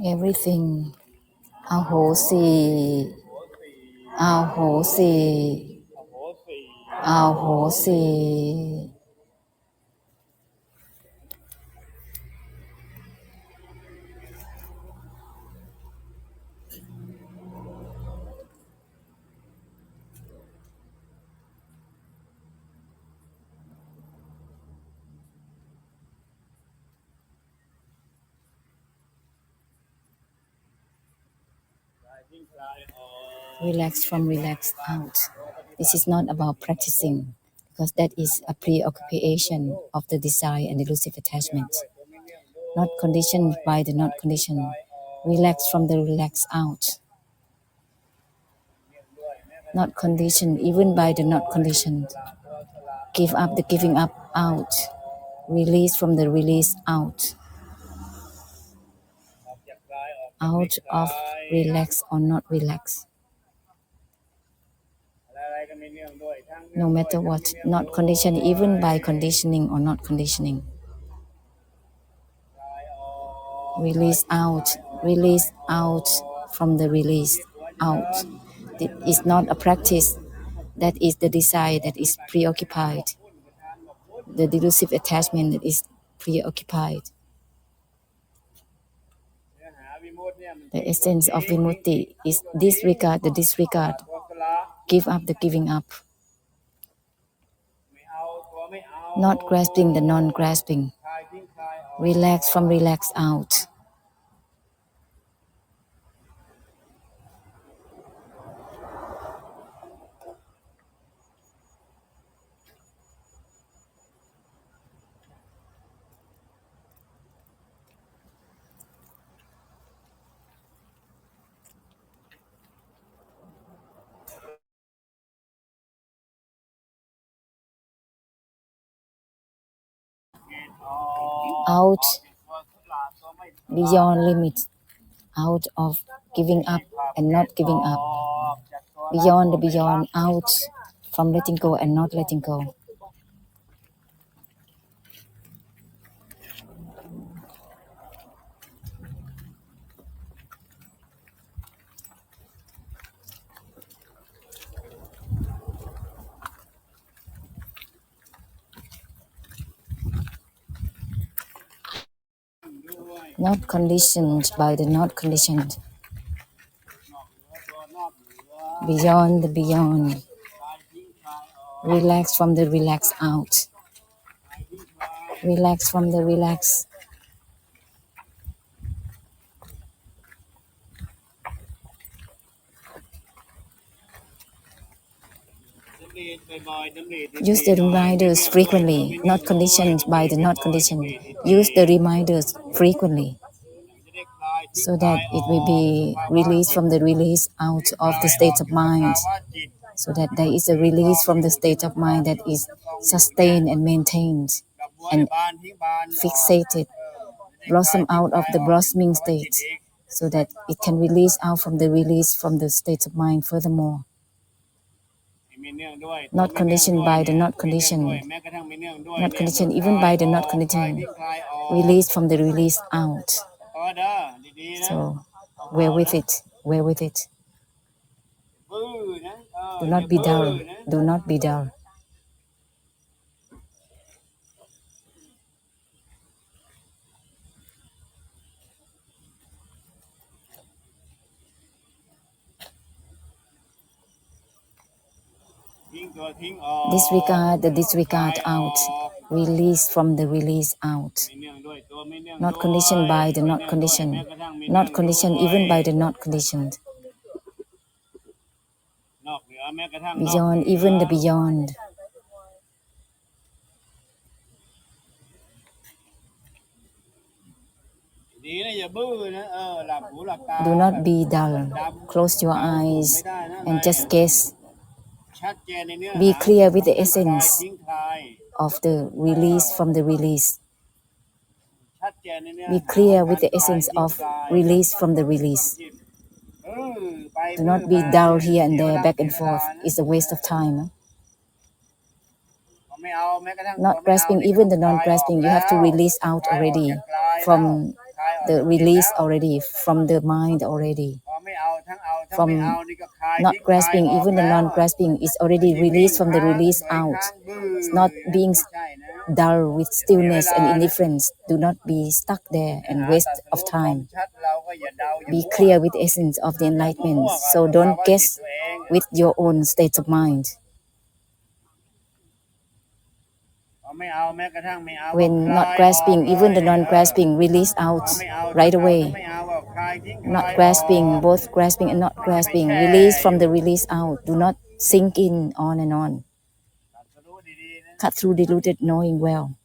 everything อโหสิอโหสิอโหสิ relax from relax out. This is not about practicing because that is a preoccupation of the desire and elusive attachment. Not conditioned by the not conditioned. Relax from the relax out. Not conditioned even by the not conditioned. Give up the giving up out. Release from the release out. Out of relax or not relax. No matter what, not conditioned even by conditioning or not conditioning. Release out from the release out. It is not a practice, that is the desire that is preoccupied, the delusive attachment that is preoccupied. The essence of vimutti is disregard the disregard, give up the giving up, not grasping the non-grasping, relax from relax out. Out beyond limits, out of giving up and not giving up, beyond the beyond, out from letting go and not letting go. Not conditioned by the not conditioned, beyond the beyond, relax from the relax out, relax from the relax. Use the reminders frequently, not conditioned by the not conditioned. Use the reminders frequently so that it will be released from the release out of the state of mind, so that there is a release from the state of mind that is sustained and maintained and fixated, blossom out of the blossoming state, so that it can release out from the release from the state of mind furthermore. Not conditioned by the not conditioned, not conditioned even by the not conditioned, release from the release out. So wear with it, wear with it. Do not be dull, do not be dull. Disregard the disregard out, release from the release out. Not conditioned by the not conditioned, not conditioned even by the not conditioned. Beyond even the beyond. Do not be dull. Close your eyes and just guess. Be clear with the essence of the release from the release. Be clear with the essence of release from the release. Do not be dull here and there, back and forth. It's a waste of time. Not grasping, even the non-grasping, you have to release out already from the release already from the mind already. From not grasping, even the non-grasping is already released from the release out. It's not being dull with stillness and indifference. Do not be stuck there and waste of time. Be clear with the essence of the enlightenment. So don't guess with your own state of mind. When not grasping, even the non-grasping release out right away. Not grasping, both grasping and not grasping, release from the release out. Do not sink in on and on. Cut through deluded knowing well.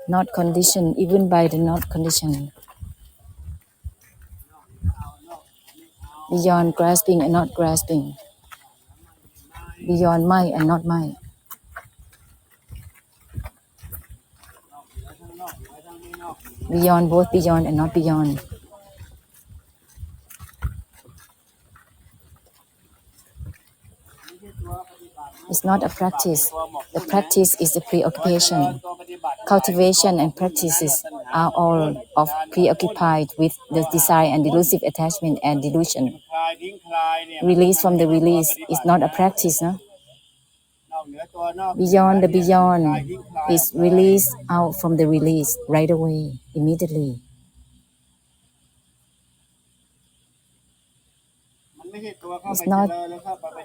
Not conditioned, even by the not conditioned. Beyond grasping and not grasping. Beyond might and not might. Beyond both beyond and not beyond. It's not a practice. The practice is the preoccupation. Cultivation and practices are all of preoccupied with the desire and delusive attachment and delusion. Release from the release is not a practice. No? Beyond the beyond is release out from the release right away, immediately. It's not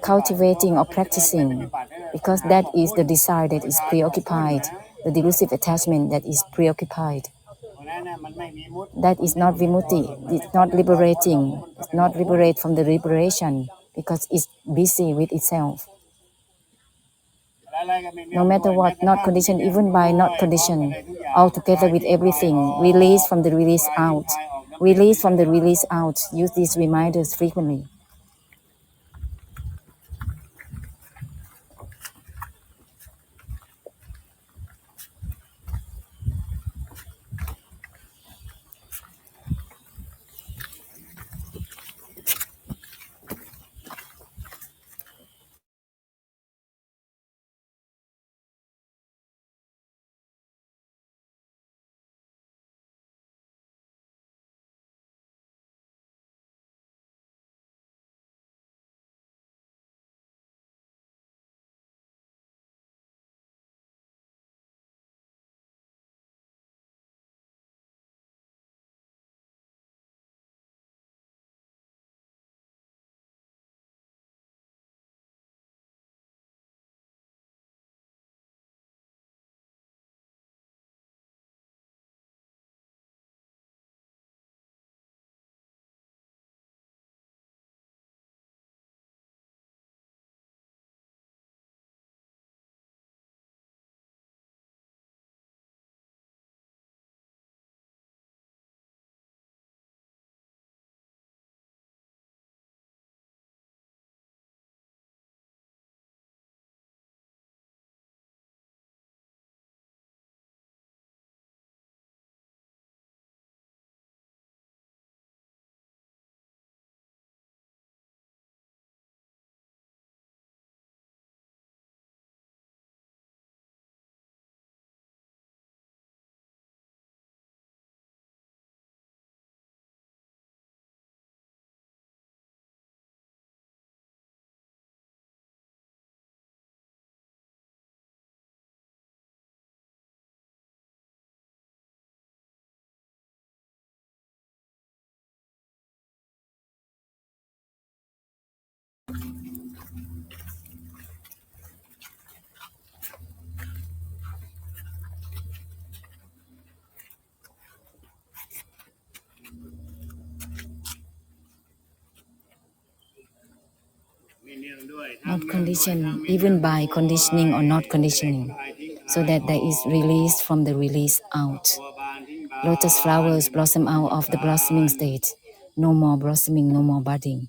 cultivating or practicing, because that is the desire that is preoccupied, the delusive attachment that is preoccupied. That is not vimutti, it's not liberating, it's not liberate from the liberation, because it's busy with itself. No matter what, not conditioned, even by not conditioned, altogether with everything, release from the release out. Release from the release out. Use these reminders frequently. Not conditioned, even by conditioning or not conditioning, so that there is release from the release out. Lotus flowers blossom out of the blossoming state. No more blossoming, no more budding.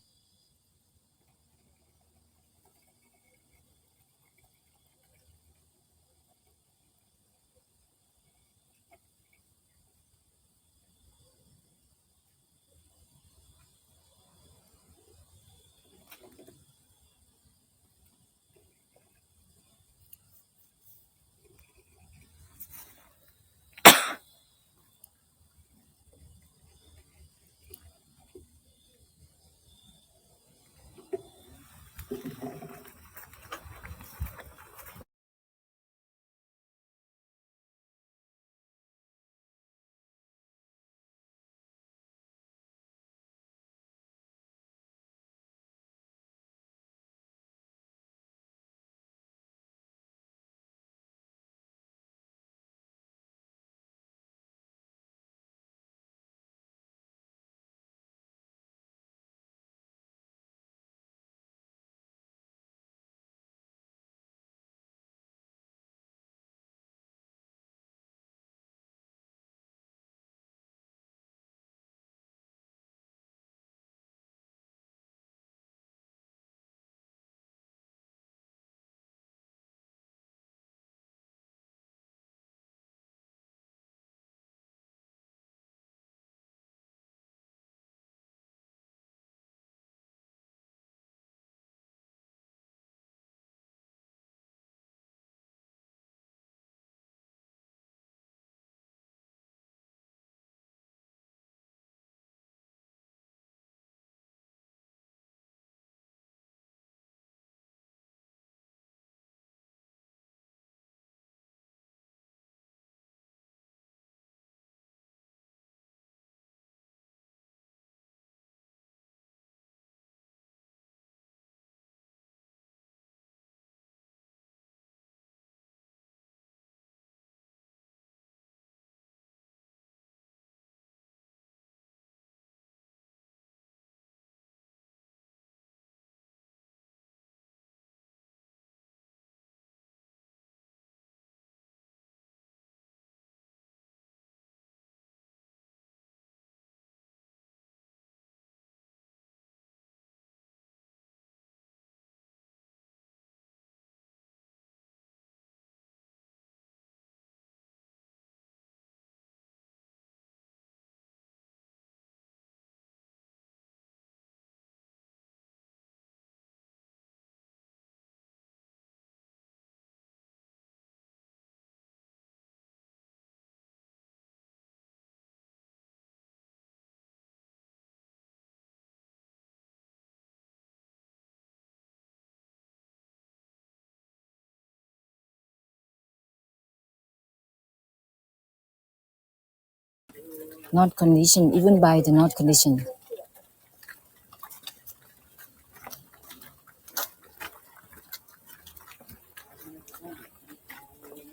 not conditioned even by the not conditioned,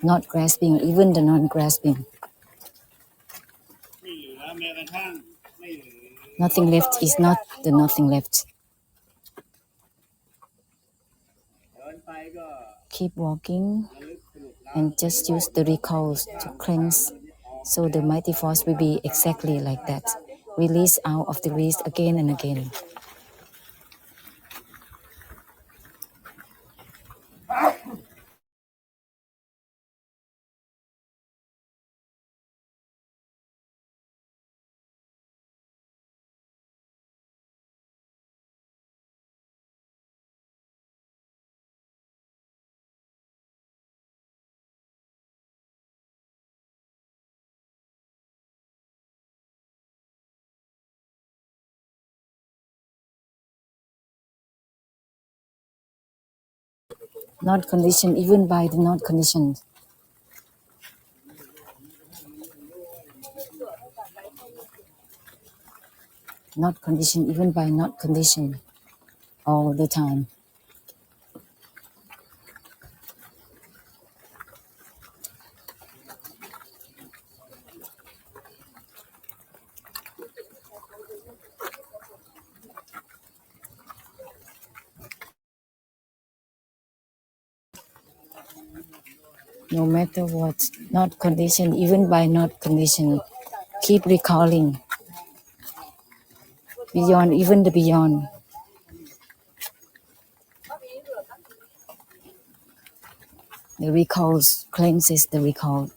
not grasping even the non-grasping. Nothing left is not the nothing left. Keep walking and just use the recalls to cleanse. So the mighty force will be exactly like that. Release out of the release again and again. Not conditioned even by the not conditioned. Not conditioned even by not conditioned all the time. No matter what, not conditioned even by not conditioned. Keep recalling beyond even the beyond. The recalls cleanses the recall.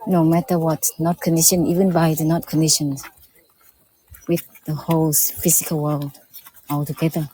No matter what, not conditioned even by the not conditioned. With the whole physical world altogether.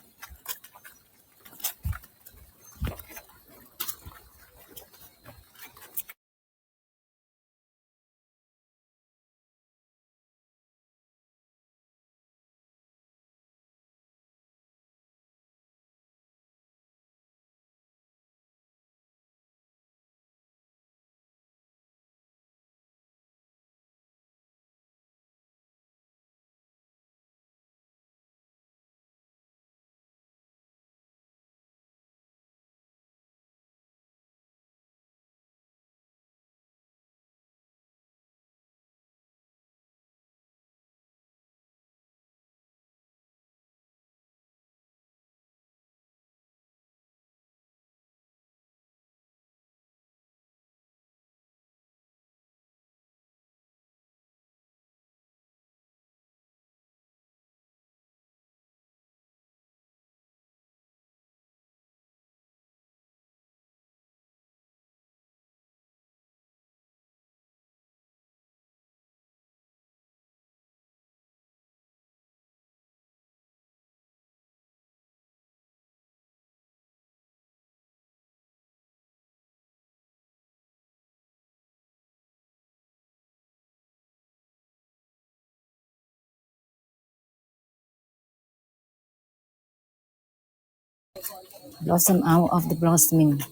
blossom out of the blossoming,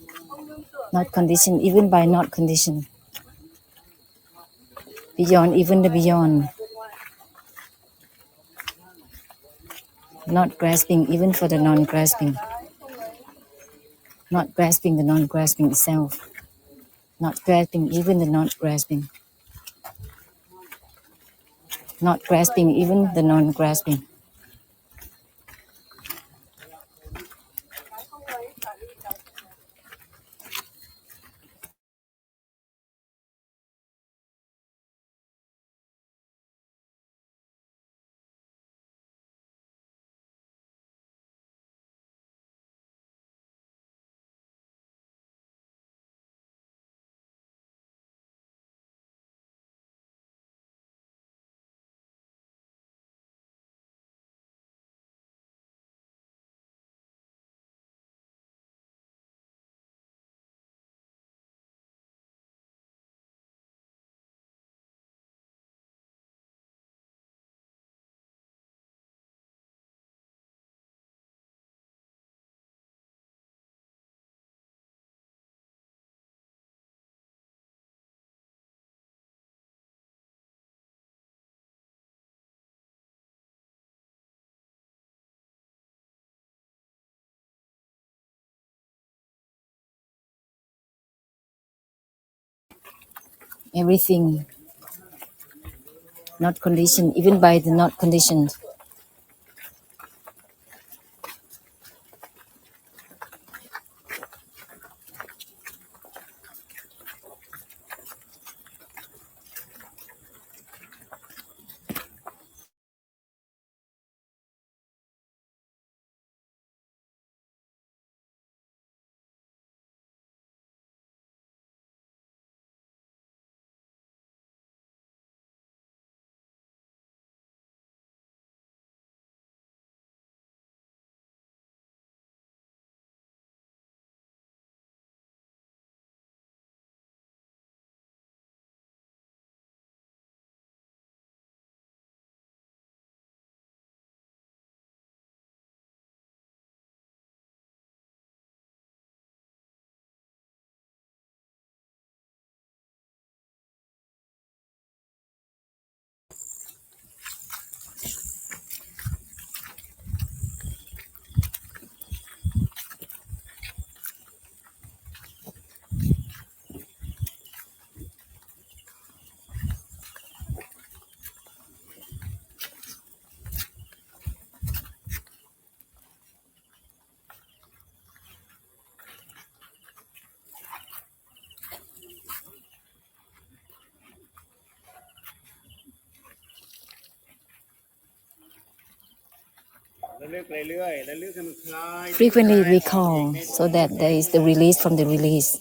not conditioned even by not conditioned, beyond even the beyond, not grasping even for the non-grasping, not grasping the non-grasping itself, not grasping even the not grasping, not grasping even the non-grasping. Everything not conditioned even by the not conditioned. Frequently recall so that there is the release from the release.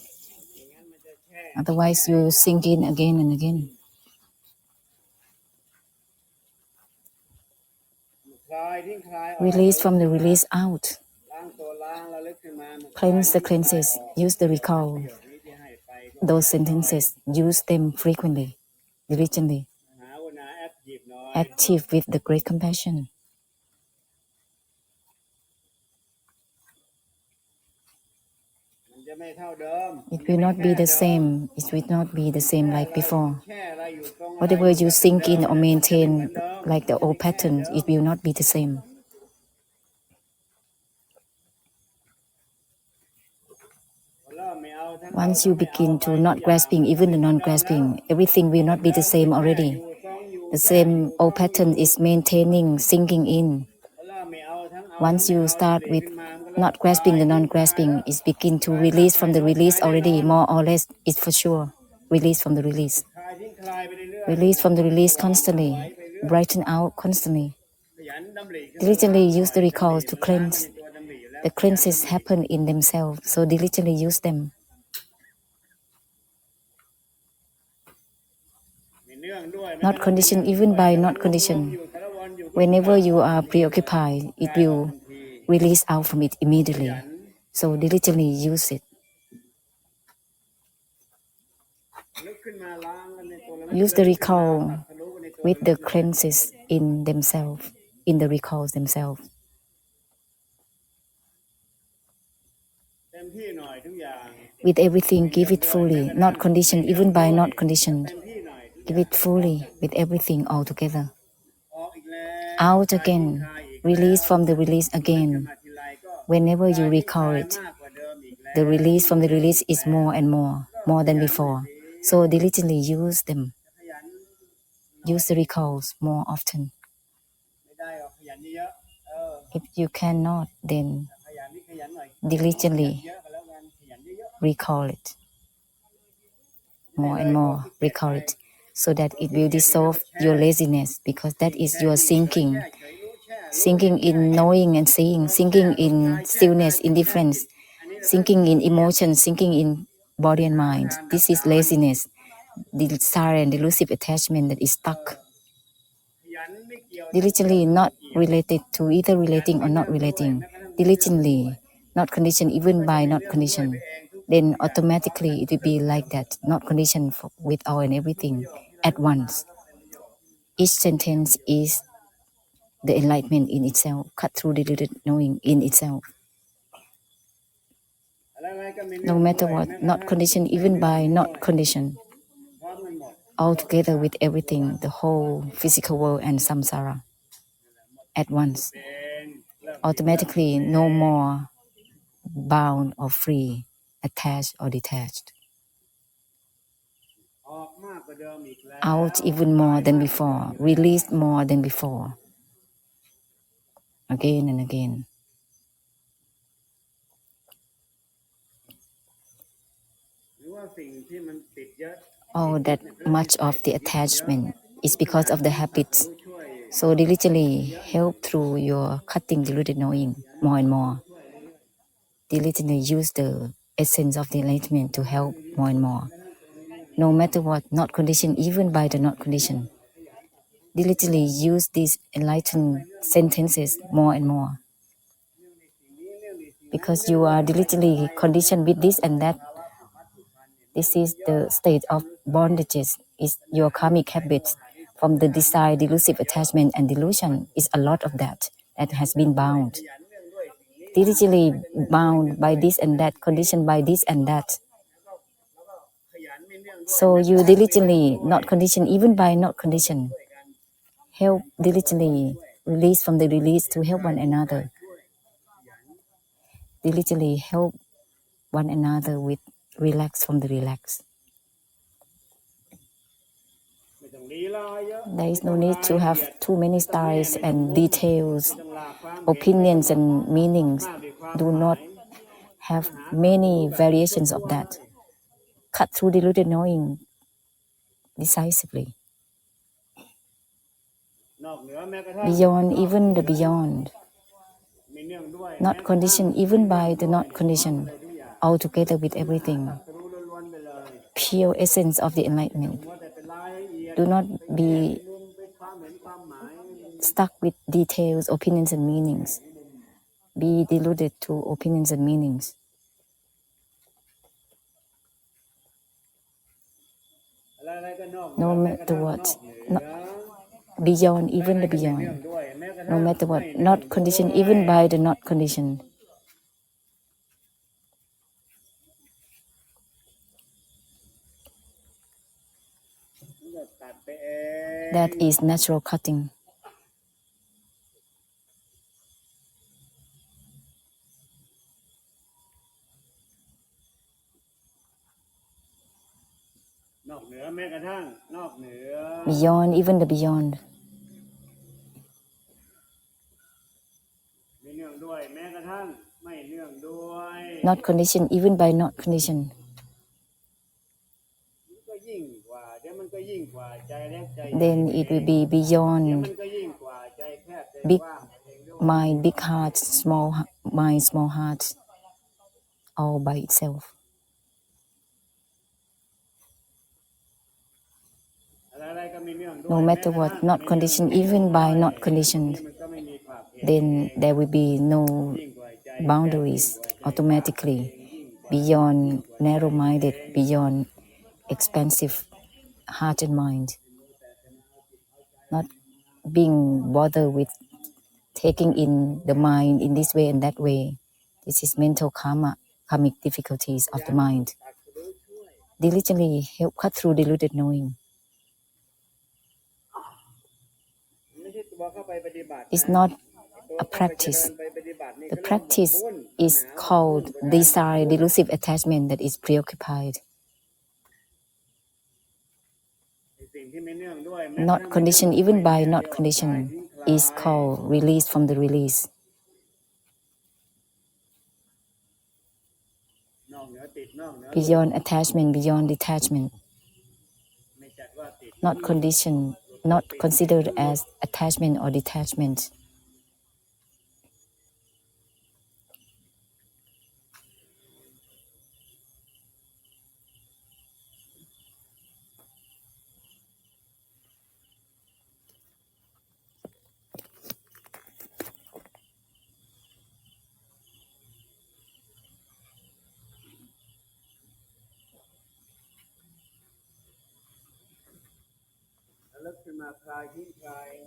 Otherwise, you sink in again and again. Release from the release out. Cleanse the cleanses. Use the recall. Those sentences, use them frequently, diligently. Active with the great compassion. It will not be the same. It will not be the same like before. Whatever you sink in or maintain like the old pattern, it will not be the same. Once you begin to not grasping even the non-grasping, everything will not be the same already. The same old pattern is maintaining, sinking in. Once you start with not grasping the non-grasping, it begin to release from the release already, more or less, it's for sure. Release from the release. Release from the release constantly. Brighten out constantly. Diligently use the recalls to cleanse. The cleanses happen in themselves, so diligently use them. Not conditioned even by not conditioned. Whenever you are preoccupied, it will release out from it immediately. So diligently use it. Use the recall with the cleanses in themselves, in the recalls themselves. With everything, give it fully, not conditioned even by not conditioned. Give it fully, with everything altogether. Out again, release from the release again. Whenever you recall it, the release from the release is more and more than before. So diligently use them. Use the recalls more often. If you cannot, then diligently recall it more and more. Recall it so that it will dissolve your laziness, because that is your sinking. Sinking in knowing and seeing, sinking in stillness, indifference, sinking in emotion, sinking in body and mind. This is laziness, the desire and delusive attachment that is stuck. Diligently not related to either relating or not relating. Diligently not conditioned even by not conditioned. Then automatically it will be like that, not conditioned with all and everything at once. Each sentence is the enlightenment in itself, cut through deluded knowing in itself. No matter what, not conditioned even by not conditioned. Altogether with everything, the whole physical world and samsara at once. Automatically no more bound or free, attached or detached. Out even more than before, released more than before. Again and again. All that much of the attachment is because of the habits. So diligently help through your cutting deluded knowing more and more. Diligently use the essence of the enlightenment to help more and more. No matter what, not conditioned even by the not conditioned. Diligently use these enlightened sentences more and more. Because you are diligently conditioned with this and that. This is the state of bondages, is your karmic habits from the desire, delusive attachment and delusion. Is a lot of that has been bound. Diligently bound by this and that, conditioned by this and that. So you diligently not conditioned even by not conditioned. Help diligently release from the release to help one another. Diligently help one another with relax from the relax. There is no need to have too many styles and details, opinions and meanings. Do not have many variations of that. Cut through deluded knowing decisively. Beyond even the beyond. Not conditioned even by the not conditioned. Altogether with everything. Pure essence of the enlightenment. Do not be stuck with details, opinions and meanings. Be deluded to opinions and meanings. No matter what, beyond even the beyond. No matter what, not conditioned even by the not conditioned. That is natural cutting. Beyond even the beyond. Not conditioned even by not conditioned. Then it will be beyond big mind, big heart, small mind, small heart, all by itself. No matter what, not conditioned even by not conditioned. Then there will be no boundaries automatically, beyond narrow-minded, beyond expansive heart and mind. Not being bothered with taking in the mind in this way and that way. This is mental karma, karmic difficulties of the mind. Diligently help cut through deluded knowing. It's not a practice. The practice is called desire, delusive attachment that is preoccupied. Not conditioned, even by not conditioned, is called release from the release. Beyond attachment, beyond detachment. Not conditioned, not considered as attachment or detachment.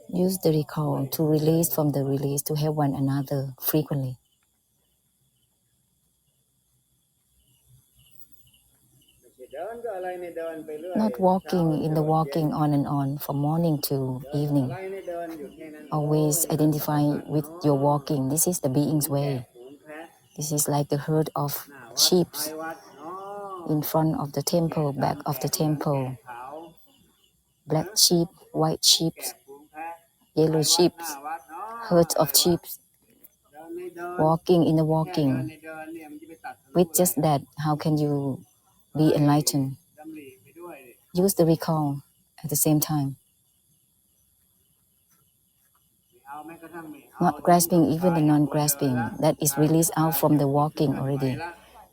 Use the recall to release from the release to help one another frequently. Not walking in the walking on and on from morning to evening. Always identify with your walking. This is the being's way. This is like the herd of sheep in front of the temple, back of the temple. Black sheep, white sheep, yellow sheep, herds of sheep walking in the walking. With just that, how can you be enlightened? Use the recall at the same time. Not grasping, even the non-grasping, that is released out from the walking already.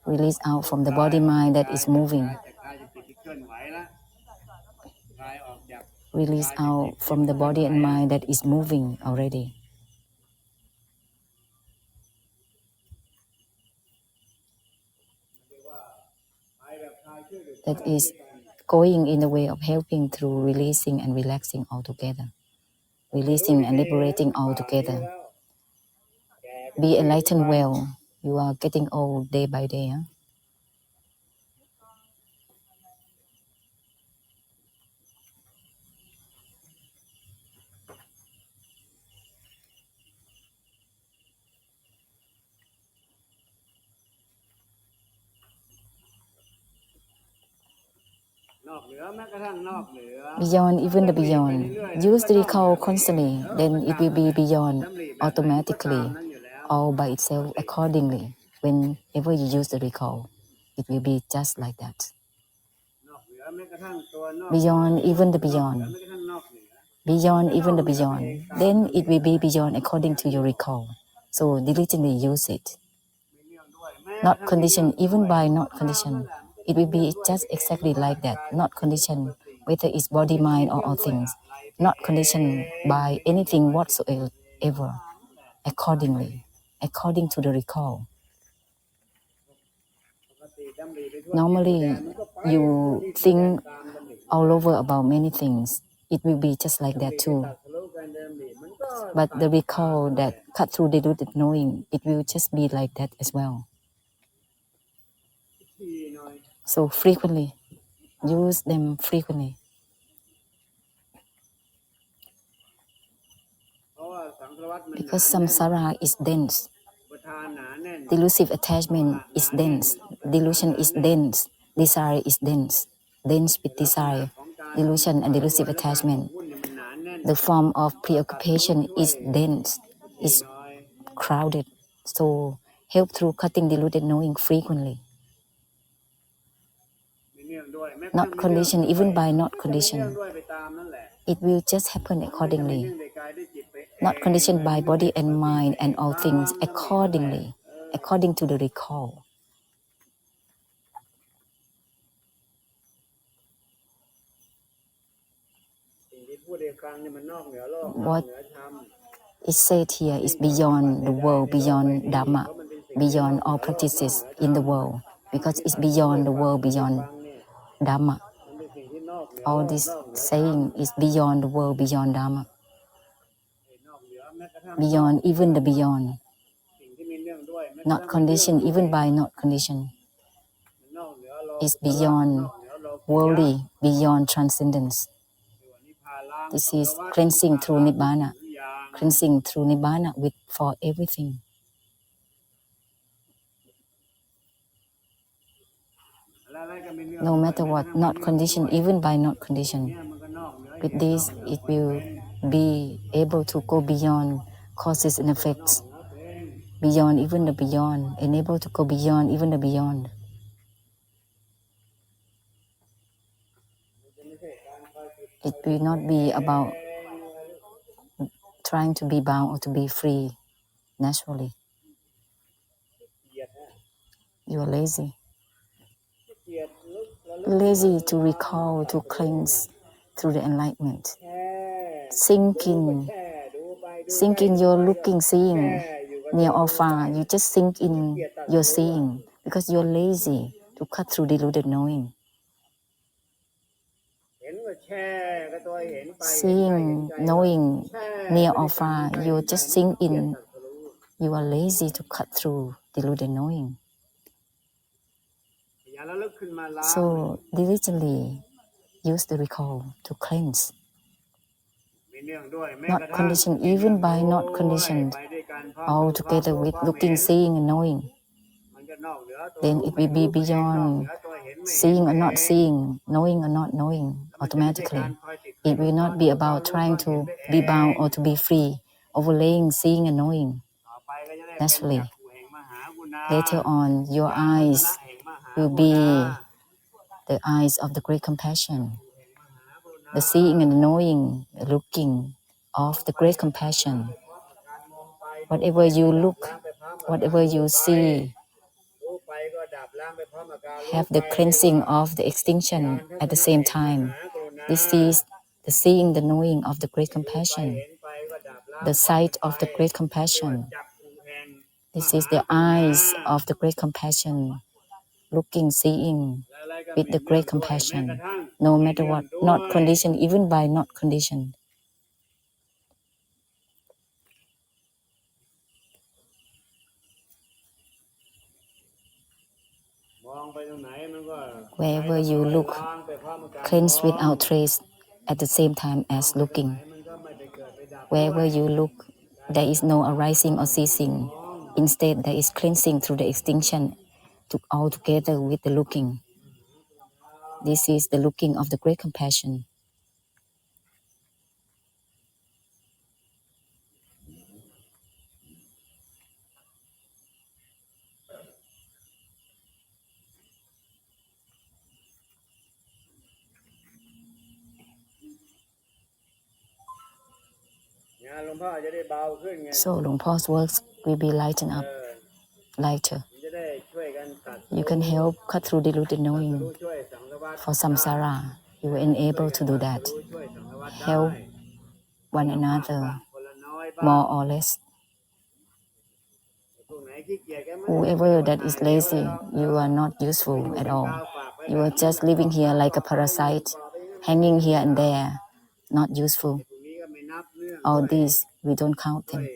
Released out from the body-mind that is moving. Release out from the body and mind that is moving already. That is going in the way of helping through releasing and relaxing altogether. Releasing and liberating altogether. Be enlightened well. You are getting old day by day. Huh? Beyond, even the beyond. Use the recall constantly, then it will be beyond automatically, all by itself accordingly. Whenever you use the recall, it will be just like that. Beyond, even the beyond. Beyond, even the beyond. Then it will be beyond according to your recall. So diligently use it. Not conditioned, even by not conditioned. It will be just exactly like that. Not conditioned, whether it's body, mind, or all things. Not conditioned by anything whatsoever. Accordingly, according to the recall. Normally, you think all over about many things. It will be just like that too. But the recall that cut through deluded knowing, it will just be like that as well. So frequently, use them frequently. Because samsara is dense. Delusive attachment is dense. Delusion is dense. Desire is dense. Dense with desire, delusion and delusive attachment. The form of preoccupation is dense, is crowded. So help through cutting deluded knowing frequently. Not conditioned, even by not conditioned. It will just happen accordingly. Not conditioned by body and mind and all things accordingly, according to the recall. What is said here is beyond the world, beyond Dhamma, beyond all practices in the world, because it's beyond the world, beyond Dhamma. All this saying is beyond the world, beyond Dhamma. Beyond, even the beyond. not conditioned even by not conditioned, is beyond worldly, beyond transcendence. This is cleansing through Nibbana, cleansing through Nibbana with for everything. No matter what, not conditioned even by not conditioned. With this, it will be able to go beyond causes and effects, beyond even the beyond, and able to go beyond even the beyond. It will not be about trying to be bound or to be free naturally. You are lazy. Lazy to recall, to cleanse through the enlightenment. Sink in your looking, seeing, near or far. You just sink in your seeing because you're lazy to cut through deluded knowing. Seeing, knowing, near or far, you just sink in. You are lazy to cut through deluded knowing. So diligently use the recall to cleanse. Not conditioned even by not conditioned, all together with looking, seeing and knowing. Then it will be beyond seeing or not seeing, knowing or not knowing automatically. It will not be about trying to be bound or to be free, overlaying seeing and knowing. Naturally, later on, your eyes will be the eyes of the great compassion, the seeing and the knowing, the looking of the great compassion. Whatever you look, whatever you see, have the cleansing of the extinction at the same time. This is the seeing, the knowing of the great compassion, the sight of the great compassion. This is the eyes of the great compassion, looking, seeing with the great compassion, no matter what, not conditioned even by not conditioned. Wherever you look, cleanse without trace at the same time as looking. Wherever you look, there is no arising or ceasing. Instead, there is cleansing through the extinction all together with the looking. This is the looking of the great compassion. So Luang Por's works will be lightened up, lighter. You can help cut through deluded knowing. For samsara, you will enable to do that. Help one another more or less. Whoever that is lazy, you are not useful at all. You are just living here like a parasite, hanging here and there, not useful. All these, we don't count them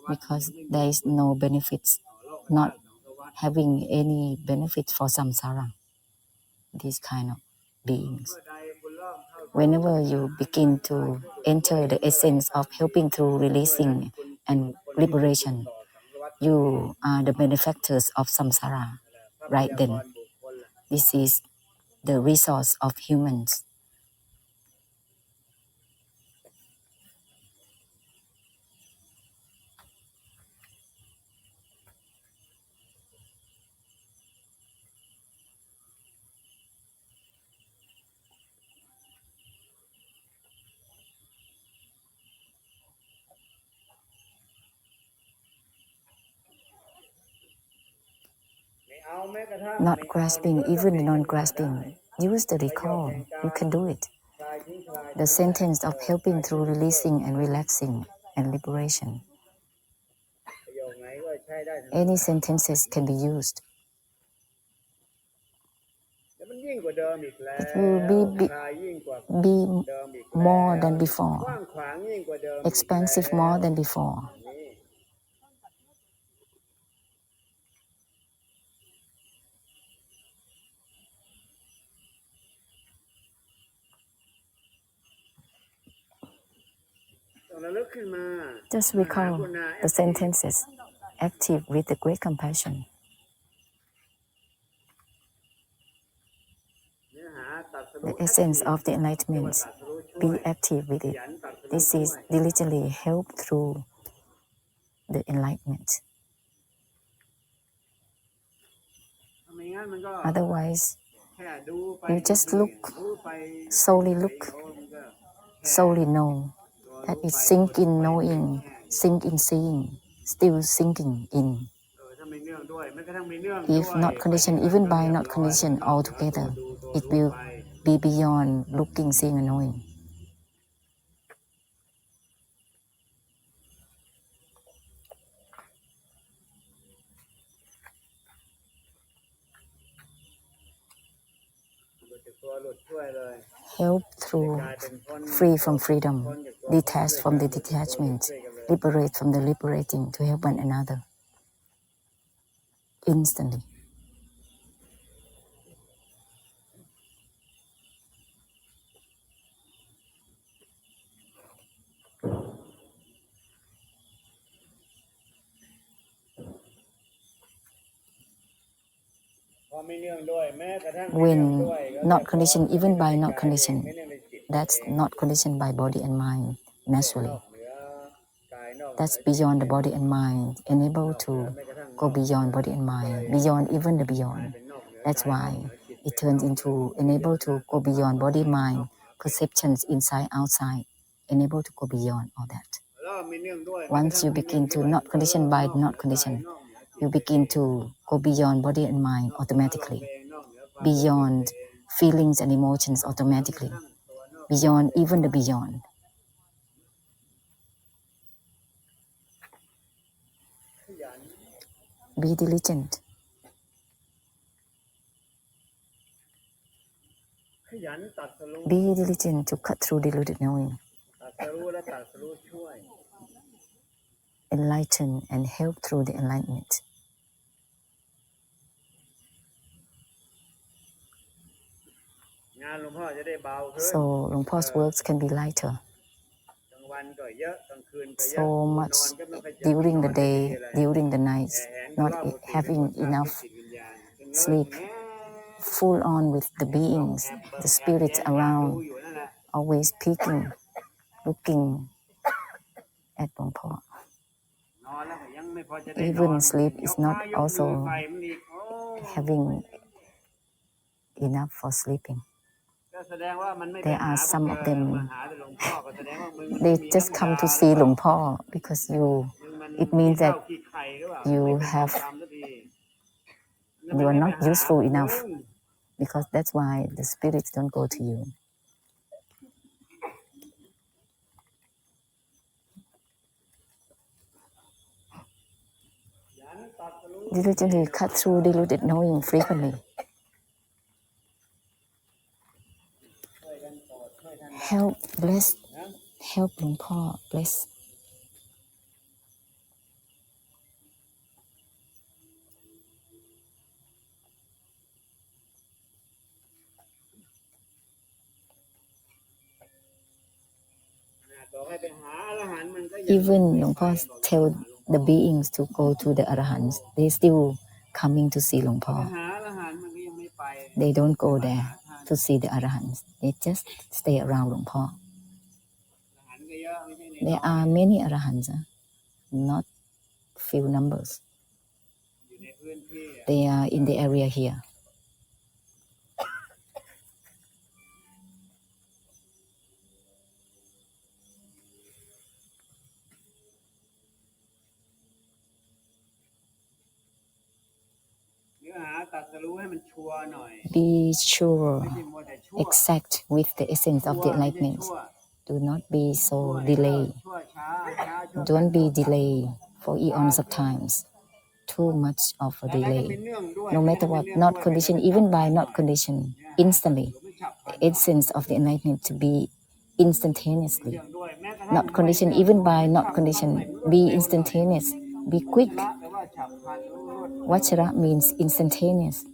because there is no benefits, not having any benefits for samsara, these kind of beings. Whenever you begin to enter the essence of helping through releasing and liberation, you are the benefactors of samsara right then. This is the resource of humans. Not grasping, even the non-grasping. Use the recall. You can do it. The sentence of helping through releasing and relaxing and liberation. Any sentences can be used. It will be more than before, expansive more than before. Just recall the sentences. Active with the great compassion. The essence of the enlightenment. Be active with it. This is diligently help through the enlightenment. Otherwise, you just solely know that it sink in knowing, sink in seeing, still sinking in. If not conditioned, even by not conditioned altogether, it will be beyond looking, seeing, and knowing. Help through free from freedom, detached from the detachment, liberate from the liberating to help one another instantly. When not conditioned, even by not conditioned, that's not conditioned by body and mind naturally. That's beyond the body and mind, enable to go beyond body and mind, beyond even the beyond. That's why it turns into enable to go beyond body, mind, perceptions inside, outside, enable to go beyond all that. Once you begin to not condition by not condition, you begin to go beyond body and mind automatically, beyond feelings and emotions automatically, beyond even the beyond. Be diligent. Be diligent to cut through deluded knowing, enlighten and help through the enlightenment. So Luang Por's works can be lighter. So much during the day, during the nights, not having enough sleep, full on with the beings, the spirits around, always peeking, looking at Luang Por. Even sleep is not also having enough for sleeping. There are some of them, they just come to see Luang Por because it means that you are not useful enough, because that's why the spirits don't go to you. Diligently cut through deluded knowing frequently. Help bless, help Luang Por bless. Even Luang Por tell the beings to go to the Arahants, they still coming to see Luang Por. They don't go there to see the Arahants. They just stay around Luang Por. There are many Arahants, not few numbers. They are in the area here. Be sure, exact with the essence of the enlightenment. Do not be so delayed. Don't be delayed for eons of times. Too much of a delay. No matter what, not conditioned, even by not conditioned, instantly. The essence of the enlightenment to be instantaneously. Not conditioned, even by not conditioned, be instantaneous, be quick. Vachara means instantaneous.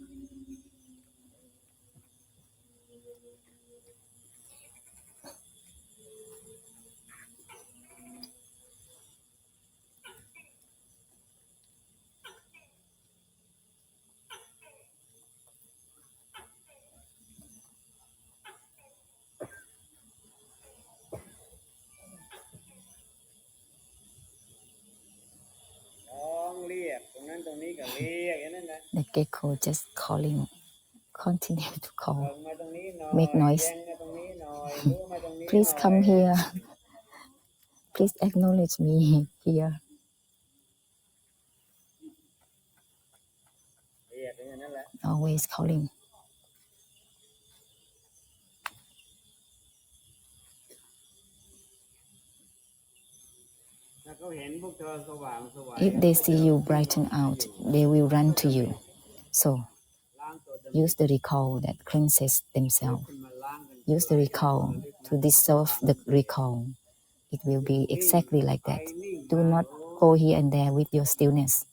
The gecko just calling, continue to call, make noise. Please come here. Please acknowledge me here. Always calling. If they see you brighten out, they will run to you. So use the recall that cleanses themselves. Use the recall to dissolve the recall. It will be exactly like that. Do not go here and there with your stillness.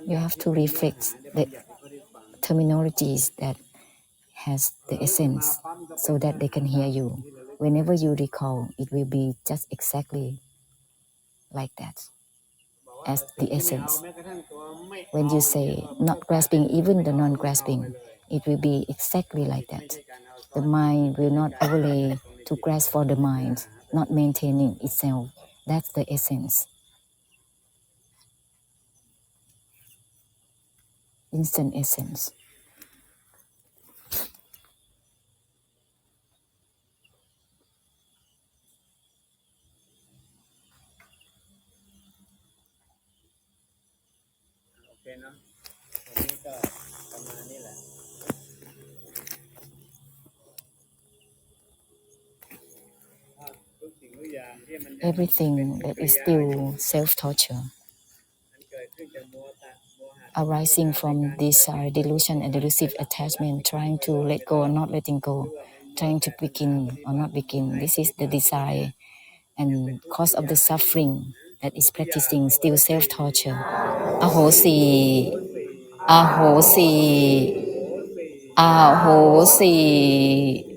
You have to reflect the terminologies that has the essence so that they can hear you. Whenever you recall, it will be just exactly like that as the essence. When you say not grasping, even the non-grasping, it will be exactly like that. The mind will not overlay to grasp for the mind, not maintaining itself. That's the essence. Instant essence. Everything that is still self-torture, arising from desire, delusion, and delusive attachment, trying to let go or not letting go, trying to begin or not begin. This is the desire and cause of the suffering that is practicing still self-torture. Ahosi, ahosi, ahosi.